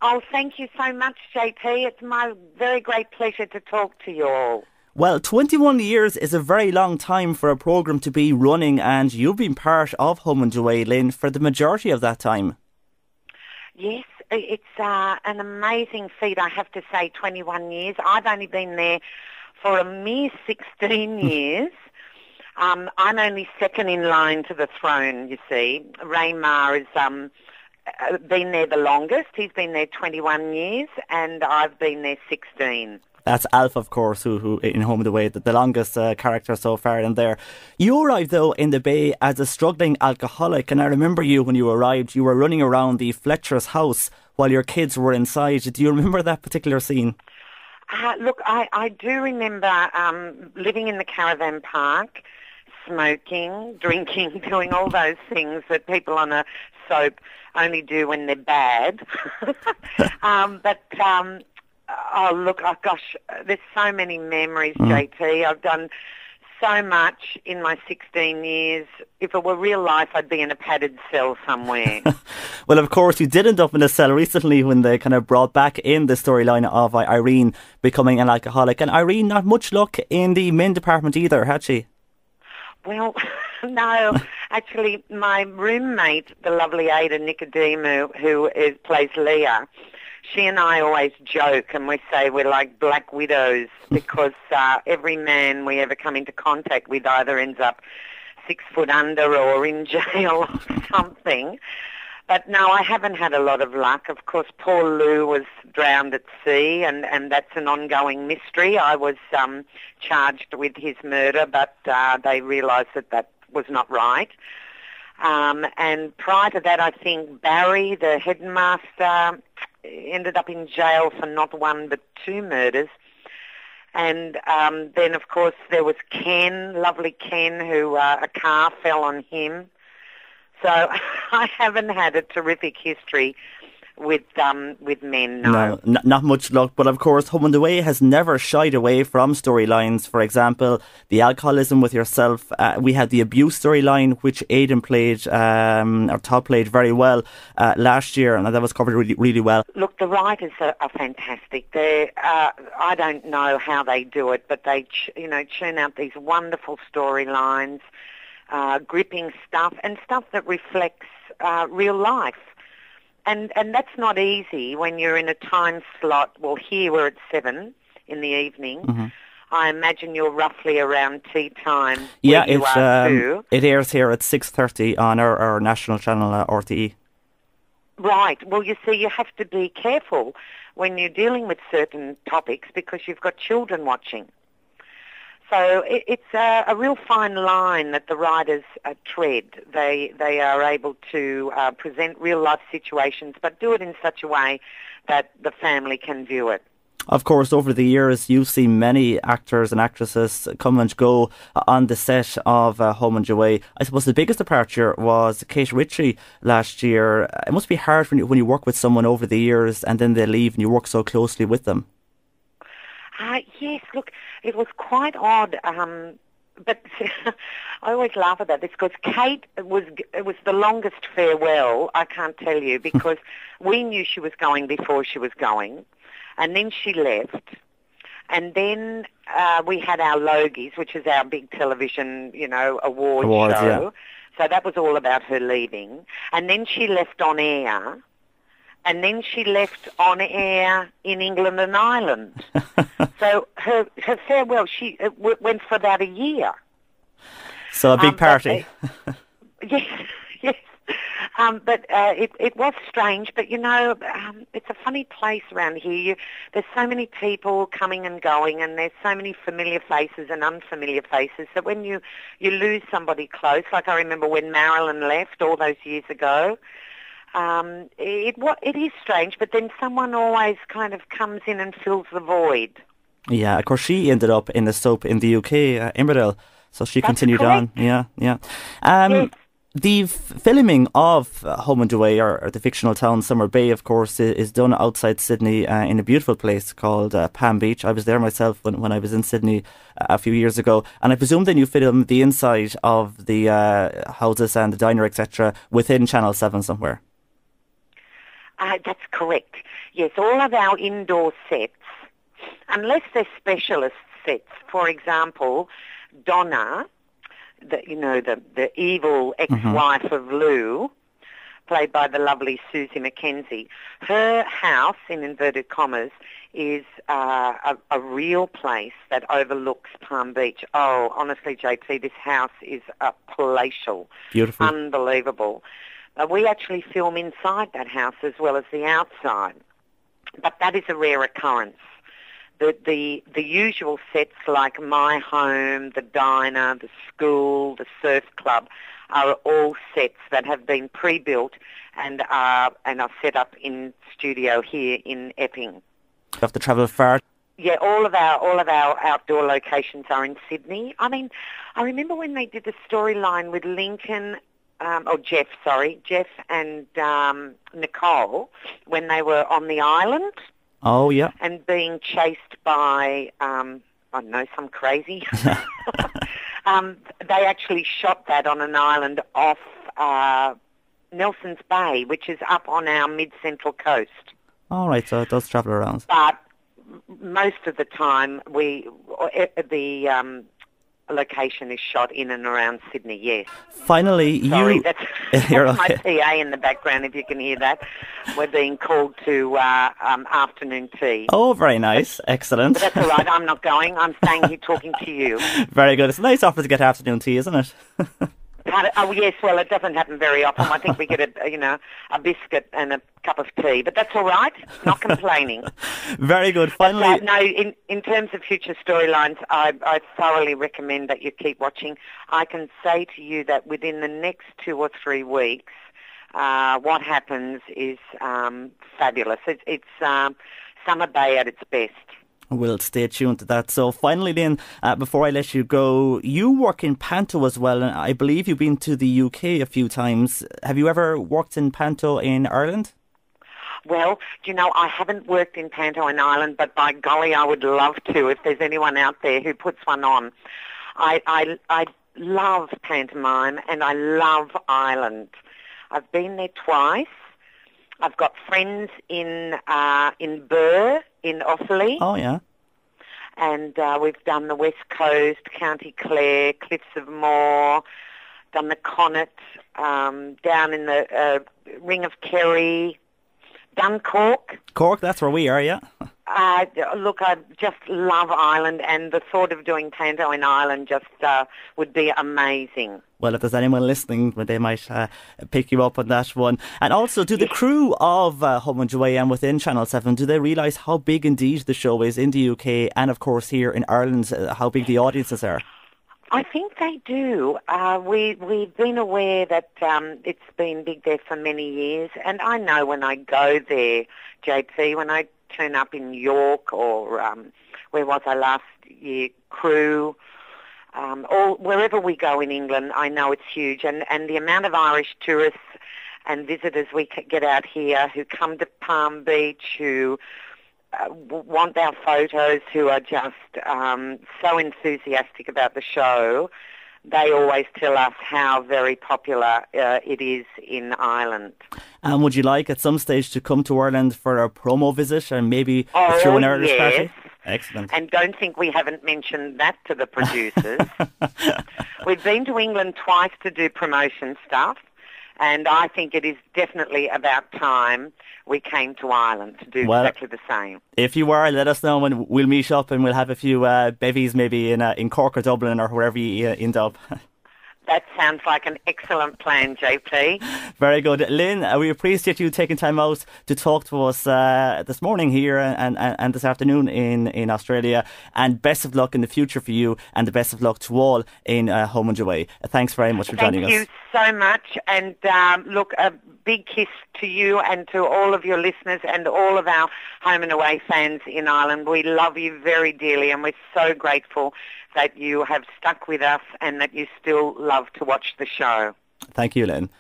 Oh, thank you so much, JP. It's my very great pleasure to talk to you all. Well, 21 years is a very long time for a programme to be running, and you've been part of Home&Away, Lynne, for the majority of that time. Yes, it's an amazing feat, I have to say, 21 years. I've only been there for a mere 16 years. I'm only second in line to the throne, you see. Raymar has been there the longest. He's been there 21 years, and I've been there 16. That's Alf, of course, who in Home&Away, the longest character so far in there. You arrived, though, in the Bay as a struggling alcoholic, and I remember you when you arrived. You were running around the Fletcher's house while your kids were inside. Do you remember that particular scene? Look, I do remember living in the caravan park, smoking, drinking, doing all those things that people on a soap only do when they're bad. Gosh, there's so many memories, JT. I've done so much in my 16 years. If it were real life, I'd be in a padded cell somewhere. Well, of course, you did end up in a cell recently when they kind of brought back in the storyline of Irene becoming an alcoholic. And Irene, not much luck in the men department either, had she? Well, no. Actually, my roommate, the lovely Ada Nicodemu, who plays Leah, she and I always joke and we say we're like black widows because every man we ever come into contact with either ends up 6 foot under or in jail or something. But no, I haven't had a lot of luck. Of course, poor Lou was drowned at sea and that's an ongoing mystery. I was charged with his murder, but they realised that was not right. And prior to that, I think Barry, the headmaster, ended up in jail for not one but 2 murders. And then, of course, there was Ken, lovely Ken, who a car fell on him. So I haven't had a terrific history with men, no. No, not much luck. But of course, Home&Away has never shied away from storylines. For example, the alcoholism with yourself. We had the abuse storyline, which Aidan played, or Todd played very well last year, and that was covered really, really well. Look, the writers are fantastic. I don't know how they do it, but they churn out these wonderful storylines, gripping stuff, and stuff that reflects real life. And that's not easy when you're in a time slot. Well, here we're at 7 in the evening. Mm-hmm. I imagine you're roughly around tea time. Yeah, it airs here at 6:30 on our national channel, RTE. Right. Well, you see, you have to be careful when you're dealing with certain topics because you've got children watching. So it's a real fine line that the writers tread. They are able to present real life situations, but do it in such a way that the family can view it. Of course, over the years, you've seen many actors and actresses come and go on the set of Home&Away. I suppose the biggest departure was Kate Ritchie last year. It must be hard when you work with someone over the years and then they leave and you work so closely with them. Yes, look, it was quite odd, but I always laugh at that because Kate it was the longest farewell, I can't tell you, because we knew she was going before she was going, and then she left, and then we had our Logies, which is our big television, awards show, yeah. So that was all about her leaving, and then she left on air. And then she left on air in England and Ireland. So her farewell, she went for about a year. So a big party. Yes. But it was strange. But, it's a funny place around here. There's so many people coming and going, and there's so many familiar faces and unfamiliar faces that when you lose somebody close, like I remember when Marilyn left all those years ago, it is strange, but then someone always kind of comes in and fills the void. Yeah, of course, she ended up in the soap in the UK, Emmerdale, so she continued correct. on. Yeah. Yes. The filming of Home&Away, or the fictional town Summer Bay, of course, is done outside Sydney in a beautiful place called Palm Beach. I was there myself when I was in Sydney a few years ago, and I presume then you filmed the inside of the houses and the diner, etc., within Channel 7 somewhere. That's correct. Yes, all of our indoor sets, unless they're specialist sets, for example, Donna, the evil ex-wife of Lou, played by the lovely Susie Mackenzie, her house, in inverted commas, is a real place that overlooks Palm Beach. Oh, honestly, JP, this house is palatial. Beautiful. Unbelievable. We actually film inside that house as well as the outside. But that is a rare occurrence. The usual sets like my home, the diner, the school, the surf club are all sets that have been pre-built and are set up in studio here in Epping. You have to travel far. Yeah, all of our outdoor locations are in Sydney. I mean, I remember when they did the storyline with Jeff and Nicole when they were on the island. Oh, yeah. And being chased by, I don't know, some crazy. They actually shot that on an island off Nelson's Bay, which is up on our mid-central coast. All right, so it does travel around. But most of the time, the location is shot in and around Sydney, yes. Finally, that's my PA in the background, if you can hear that. We're being called to afternoon tea. Oh, very nice. Excellent. But that's all right. I'm not going. I'm staying here talking to you. Very good. It's a nice offer to get afternoon tea, isn't it? Oh, yes. Well, it doesn't happen very often. I think we get a biscuit and a cup of tea. But that's all right. Not complaining. Very good. Finally... No, in terms of future storylines, I thoroughly recommend that you keep watching. I can say to you that within the next 2 or 3 weeks, what happens is fabulous. It's Summer Bay at its best. We'll stay tuned to that. So finally, Lynne, before I let you go, you work in Panto as well, and I believe you've been to the UK a few times. Have you ever worked in Panto in Ireland? Well, I haven't worked in Panto in Ireland, but by golly, I would love to if there's anyone out there who puts one on. I love pantomime and I love Ireland. I've been there twice. I've got friends in Burr, in Offaly. Oh, yeah. And we've done the West Coast, County Clare, Cliffs of Moher, done the Connaught, down in the Ring of Kerry, done Cork. Cork, that's where we are, yeah. Look, I just love Ireland, and the thought of doing Panto in Ireland just would be amazing. Well, if there's anyone listening, they might pick you up on that one. And also, do the crew of Home&Away and within Channel 7, do they realise how big indeed the show is in the UK and, of course, here in Ireland, how big the audiences are? I think they do. We've been aware that it's been big there for many years. And I know when I go there, JP, when I turn up in York or where was I last year, Crewe, or wherever we go in England, I know it's huge. And the amount of Irish tourists and visitors we get out here who come to Palm Beach, who want our photos, who are just so enthusiastic about the show, they always tell us how very popular it is in Ireland. And would you like at some stage to come to Ireland for a promo visit and maybe through an Irish party? Excellent. And don't think we haven't mentioned that to the producers. We've been to England twice to do promotion stuff, and I think it is definitely about time we came to Ireland to do exactly the same. If you are, let us know and we'll meet up and we'll have a few bevies maybe in Cork or Dublin or wherever you end up. That sounds like an excellent plan, JP. Very good. Lynne, we appreciate you taking time out to talk to us this morning here and this afternoon in Australia. And best of luck in the future for you, and the best of luck to all in Home&Away. Thanks very much for joining us. Thank you so much. And look, a big kiss to you and to all of your listeners and all of our Home&Away fans in Ireland. We love you very dearly, and we're so grateful that you have stuck with us and that you still love to watch the show. Thank you, Lynne.